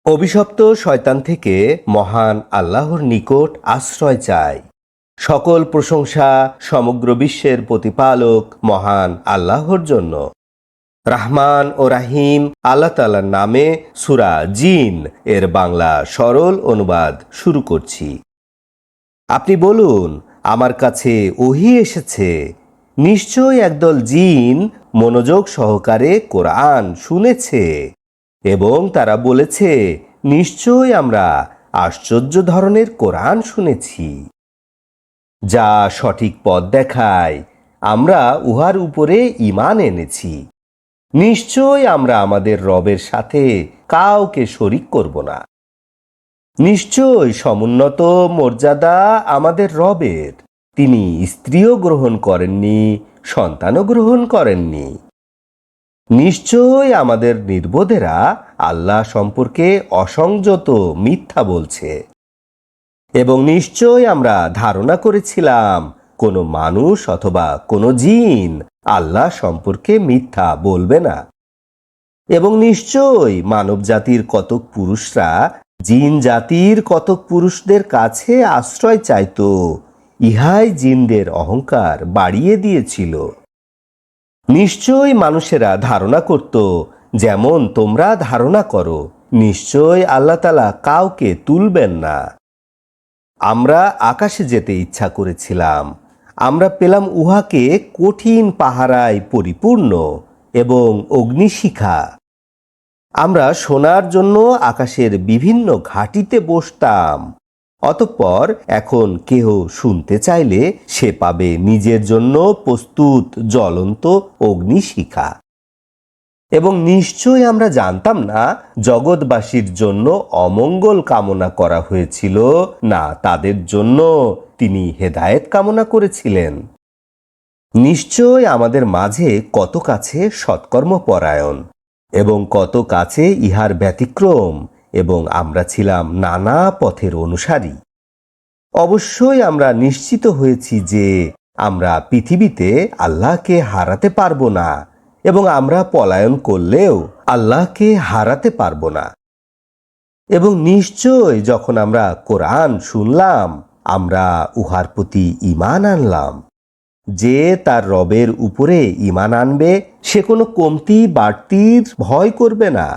অভিশপ্ত শয়তান থেকে মহান আল্লাহর নিকট আশ্রয় চাই। সকল প্রশংসা সমগ্র বিশ্বের প্রতিপালক মহান আল্লাহর জন্য। রাহমান ও রাহিম আল্লাহ তাআলার নামে সূরা জিন এর বাংলা সরল অনুবাদ শুরু করছি। আপনি বলুন, আমার কাছে ওহী এসেছে। নিশ্চয়ই একদল জিন মনোযোগ সহকারে কোরআন শুনেছে এবং তারা বলেছে, নিশ্চয়ই আমরা আশ্চর্য ধরনের কোরআন শুনেছি, যা সঠিক পথ দেখায়। আমরা উহার উপরে ঈমান এনেছি। নিশ্চয় আমরা আমাদের রবের সাথে কাউকে শরীক করব না। নিশ্চয় সমুন্নত মর্যাদা আমাদের রবের। তিনি স্ত্রীও গ্রহণ করেননি, সন্তানও গ্রহণ করেননি। নিশ্চয় আমাদের নির্বোধেরা আল্লাহ সম্পর্কে অসংযত মিথ্যা বলছে এবং নিশ্চয় আমরা ধারণা করেছিলাম কোনো মানুষ অথবা কোনো জিন আল্লাহ সম্পর্কে মিথ্যা বলবে না। এবং নিশ্চয় মানব জাতির কতক পুরুষরা জিন জাতির কতক পুরুষদের কাছে আশ্রয় চাইত, ইহাই জিনদের অহংকার বাড়িয়ে দিয়েছিল। নিশ্চয় মানুষেরা ধারণা করত যেমন তোমরা ধারণা করো, নিশ্চয় আল্লাহ তাআলা কাউকে তুলবেন না। আমরা আকাশে যেতে ইচ্ছা করেছিলাম, আমরা পেলাম উহাকে কঠিন পাহারায় পরিপূর্ণ এবং অগ্নিশিখা। আমরা শোনার জন্য আকাশের বিভিন্ন ঘাটিতে বসতাম। অতঃপর এখন কেহ শুনতে চাইলে সে পাবে নিজের জন্য প্রস্তুত জ্বলন্ত অগ্নিশিখা। এবং নিশ্চয় আমরা জানতাম না জগৎবাসীর জন্য অমঙ্গল কামনা করা হয়েছিল না তাদের জন্য তিনি হেদায়েত কামনা করেছিলেন। নিশ্চয় আমাদের মাঝে কত কাছে সৎকর্মপরায়ণ এবং কত কাছে ইহার ব্যতিক্রম, এবং আমরা ছিলাম নানা পথের অনুসারী। অবশ্যই আমরা নিশ্চিত হয়েছি যে আমরা পৃথিবীতে আল্লাহকে হারাতে পারব না, এবং আমরা পলায়ন করলেও আল্লাহকে হারাতে পারব না। এবং নিশ্চয় যখন আমরা কোরআন শুনলাম, আমরা উহার প্রতি ঈমান আনলাম। যে তার রবের উপরে ঈমান আনবে সে কোনো কমতি বাড়তির ভয় করবে না।